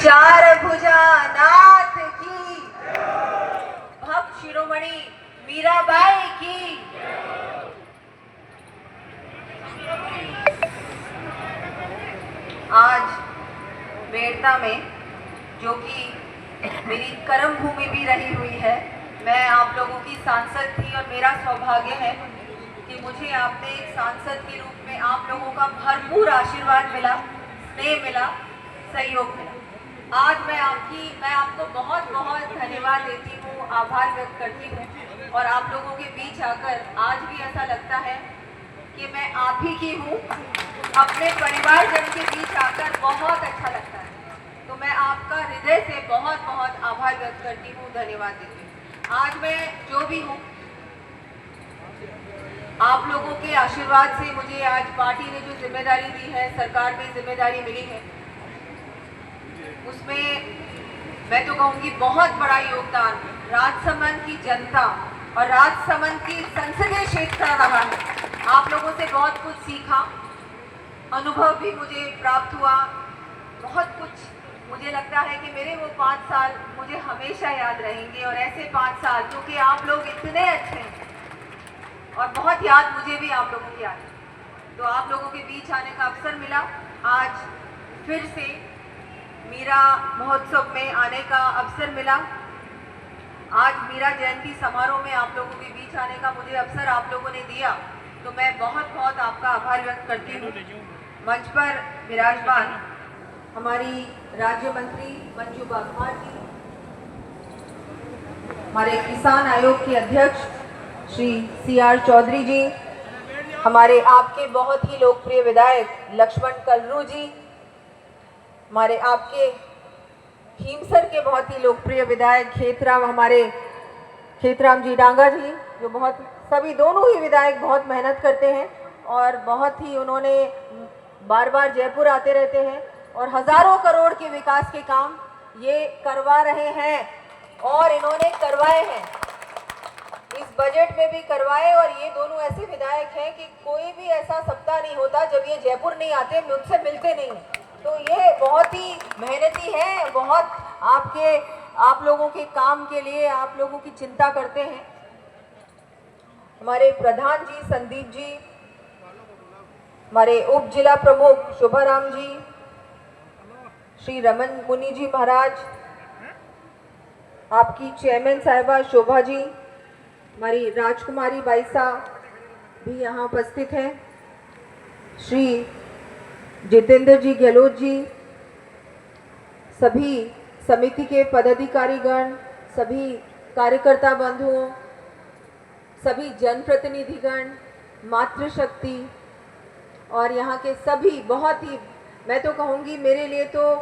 चार भुजा नाथ की, भक्त शिरोमणि मीराबाई की। आज मेड़ता में, जो कि मेरी कर्म भूमि भी रही हुई है, मैं आप लोगों की सांसद थी और मेरा सौभाग्य है कि मुझे आपने एक सांसद के रूप में आप लोगों का भरपूर आशीर्वाद मिला, स्नेह मिला, सहयोग मिला। आज मैं आपको बहुत बहुत धन्यवाद देती हूँ, आभार व्यक्त करती हूँ। और आप लोगों के बीच आकर आज भी ऐसा लगता है कि मैं आप ही की हूँ। अपने परिवारजन के बीच आकर बहुत अच्छा लगता है। तो मैं आपका हृदय से बहुत बहुत आभार व्यक्त करती हूँ, धन्यवाद देती हूँ। आज मैं जो भी हूँ, आप लोगों के आशीर्वाद से मुझे आज पार्टी ने जो जिम्मेदारी दी है, सरकार में जिम्मेदारी मिली है, उसमें मैं तो कहूँगी बहुत बड़ा योगदान राजसमंद की जनता और राजसमंद की संसदीय क्षेत्र रहा है। आप लोगों से बहुत कुछ सीखा, अनुभव भी मुझे प्राप्त हुआ, बहुत कुछ। मुझे लगता है कि मेरे वो 5 साल मुझे हमेशा याद रहेंगे, और ऐसे 5 साल क्योंकि आप लोग इतने अच्छे हैं और बहुत याद मुझे भी आप लोगों की आती। तो आप लोगों के बीच आने का अवसर मिला, आज फिर से मीरा महोत्सव में आने का अवसर मिला। आज मीरा जयंती समारोह में आप लोगों के बीच आने का मुझे अवसर आप लोगों ने दिया, तो मैं बहुत बहुत आपका आभार व्यक्त करती हूँ। मंच पर विराजमान हमारी राज्य मंत्री मंजू बाघमार जी, हमारे किसान आयोग के अध्यक्ष श्री CR चौधरी जी, हमारे आपके बहुत ही लोकप्रिय विधायक लक्ष्मण कल्रू जी, हमारे आपके भीमसर के बहुत ही लोकप्रिय विधायक खेतराम जी डांगा जी, जो बहुत सभी दोनों ही विधायक बहुत मेहनत करते हैं और बहुत ही उन्होंने बार बार जयपुर आते रहते हैं और हजारों करोड़ के विकास के काम ये करवा रहे हैं और इन्होंने करवाए हैं, इस बजट में भी करवाए। और ये दोनों ऐसे विधायक हैं कि कोई भी ऐसा सप्ताह नहीं होता जब ये जयपुर नहीं आते, मुझसे मिलते नहीं हैं। तो ये बहुत ही मेहनती हैं, बहुत आप लोगों के काम के लिए आप लोगों की चिंता करते हैं। हमारे प्रधान जी संदीप जी, हमारे उप जिला प्रमुख शोभाराम जी, श्री रमन मुनि जी महाराज, आपकी चेयरमैन साहिबा शोभा जी, हमारी राजकुमारी बाईसा भी यहाँ उपस्थित हैं, श्री जितेंद्र जी गहलोत जी, सभी समिति के पदाधिकारीगण, सभी कार्यकर्ता बंधुओं, सभी जनप्रतिनिधिगण, मातृशक्ति और यहाँ के सभी बहुत ही, मैं तो कहूँगी मेरे लिए तो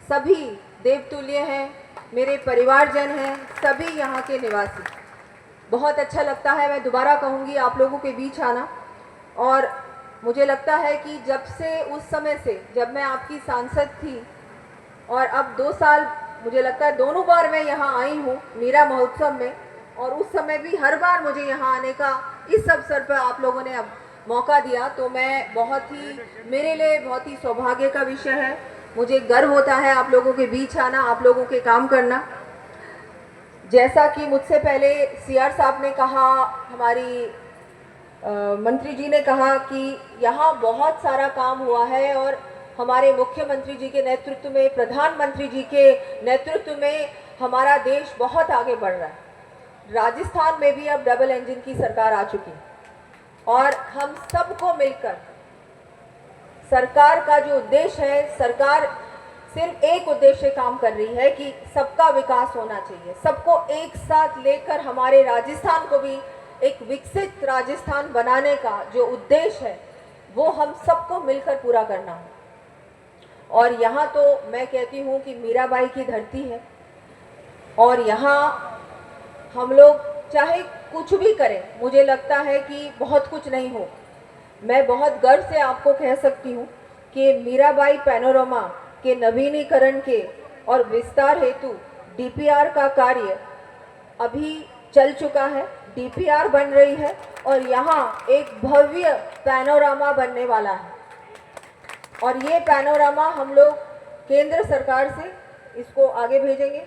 सभी देवतुल्य हैं, मेरे परिवारजन हैं, सभी यहाँ के निवासी। बहुत अच्छा लगता है, मैं दोबारा कहूँगी आप लोगों के बीच आना। और मुझे लगता है कि जब से उस समय से जब मैं आपकी सांसद थी और अब 2 साल, मुझे लगता है दोनों बार मैं यहाँ आई हूँ मीरा महोत्सव में, और उस समय भी हर बार मुझे यहाँ आने का इस अवसर पर आप लोगों ने अब मौका दिया, तो मैं बहुत ही, मेरे लिए बहुत ही सौभाग्य का विषय है। मुझे गर्व होता है आप लोगों के बीच आना, आप लोगों के काम करना। जैसा कि मुझसे पहले CR साहब ने कहा, हमारी मंत्री जी ने कहा कि यहाँ बहुत सारा काम हुआ है और हमारे मुख्यमंत्री जी के नेतृत्व में, प्रधानमंत्री जी के नेतृत्व में हमारा देश बहुत आगे बढ़ रहा है। राजस्थान में भी अब डबल इंजन की सरकार आ चुकी है और हम सबको मिलकर, सरकार का जो उद्देश्य है, सरकार सिर्फ एक उद्देश्य काम कर रही है कि सबका विकास होना चाहिए, सबको एक साथ लेकर हमारे राजस्थान को भी एक विकसित राजस्थान बनाने का जो उद्देश्य है वो हम सबको मिलकर पूरा करना है। और यहाँ तो मैं कहती हूँ कि मीराबाई की धरती है और यहाँ हम लोग चाहे कुछ भी करें, मुझे लगता है कि बहुत कुछ नहीं हो। मैं बहुत गर्व से आपको कह सकती हूँ कि मीराबाई पैनोरमा के नवीनीकरण के और विस्तार हेतु DPR का कार्य अभी चल चुका है, DPR बन रही है और यहाँ एक भव्य पैनोरामा बनने वाला है। और ये पैनोरामा हम लोग केंद्र सरकार से इसको आगे भेजेंगे,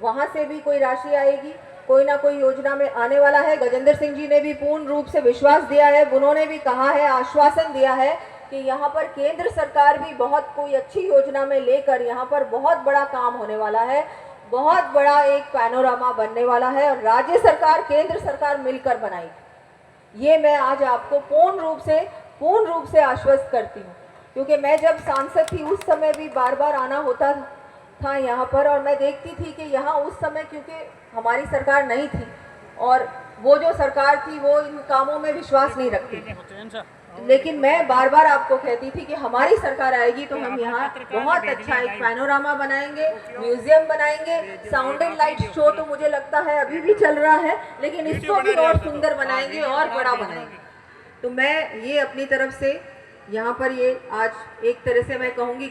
वहाँ से भी कोई राशि आएगी, कोई ना कोई योजना में आने वाला है। गजेंद्र सिंह जी ने भी पूर्ण रूप से विश्वास दिया है, उन्होंने भी कहा है, आश्वासन दिया है कि यहाँ पर केंद्र सरकार भी बहुत कोई अच्छी योजना में लेकर यहाँ पर बहुत बड़ा काम होने वाला है, बहुत बड़ा एक पैनोरामा बनने वाला है और राज्य सरकार केंद्र सरकार मिलकर बनाएगी। ये मैं आज आपको पूर्ण रूप से आश्वस्त करती हूँ, क्योंकि मैं जब सांसद थी उस समय भी बार बार आना होता था यहाँ पर, और मैं देखती थी कि यहाँ उस समय क्योंकि हमारी सरकार नहीं थी और वो जो सरकार थी वो इन कामों में विश्वास नहीं रखती थी, लेकिन मैं बार बार आपको कहती थी कि हमारी सरकार आएगी तो हम यहाँ बहुत अच्छा एक पैनोरामा बनाएंगे, म्यूजियम बनाएंगे, साउंड एंड लाइट शो तो मुझे लगता है अभी भी चल रहा है, लेकिन इसको भी और सुंदर बनाएंगे और बड़ा बनाएंगे। तो मैं ये अपनी तरफ से यहाँ पर ये आज एक तरह से मैं कहूँगी